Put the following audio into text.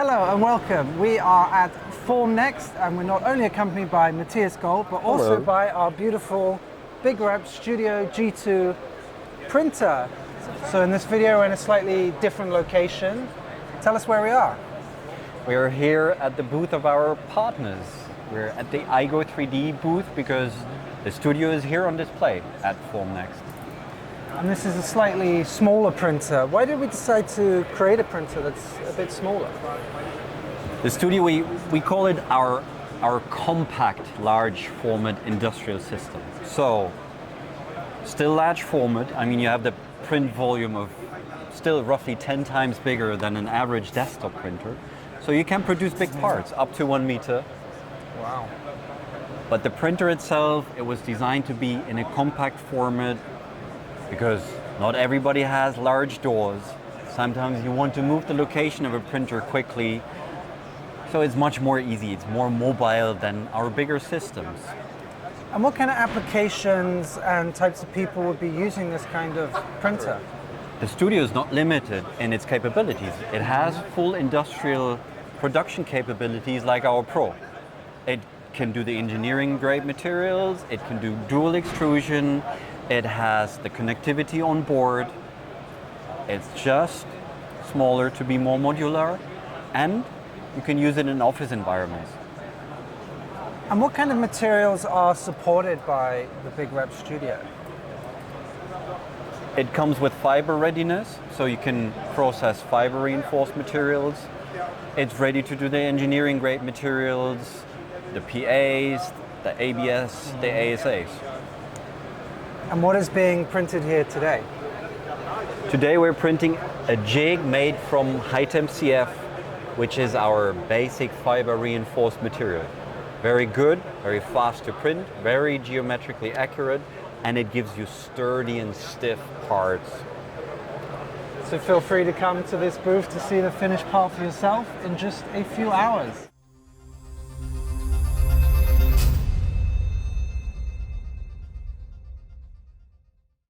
Hello and welcome. We are at Formnext and we're not only accompanied by Mathias Goldt but also Hello. by our beautiful BigRep STUDIO G2 printer. So in this video we're in a slightly different location. Tell us where we are. We're here at the booth of our partners. We're at the iGo 3D booth because the studio is here on display at Formnext. And this is a slightly smaller printer. Why did we decide to create a printer that's a bit smaller? The studio, we call it our compact large format industrial system. So, still large format. I mean, you have the print volume of still roughly 10 times bigger than an average desktop printer. So you can produce big parts, up to 1 meter. Wow. But the printer itself, it was designed to be in a compact format because not everybody has large doors. Sometimes you want to move the location of a printer quickly. So it's much more easy, it's more mobile than our bigger systems. And what kind of applications and types of people would be using this kind of printer? The studio is not limited in its capabilities. It has full industrial production capabilities like our Pro. It can do the engineering grade materials, it can do dual extrusion, it has the connectivity on board. It's just smaller to be more modular, and you can use it in office environments. And what kind of materials are supported by the BigRep Studio? It comes with fiber readiness, so you can process fiber reinforced materials. It's ready to do the engineering grade materials, the PAs, the ABS, the ASAs. And what is being printed here today? Today we're printing a jig made from high-temp CF, which is our basic fiber reinforced material. Very good, very fast to print, very geometrically accurate, and it gives you sturdy and stiff parts. So feel free to come to this booth to see the finished part for yourself in just a few hours.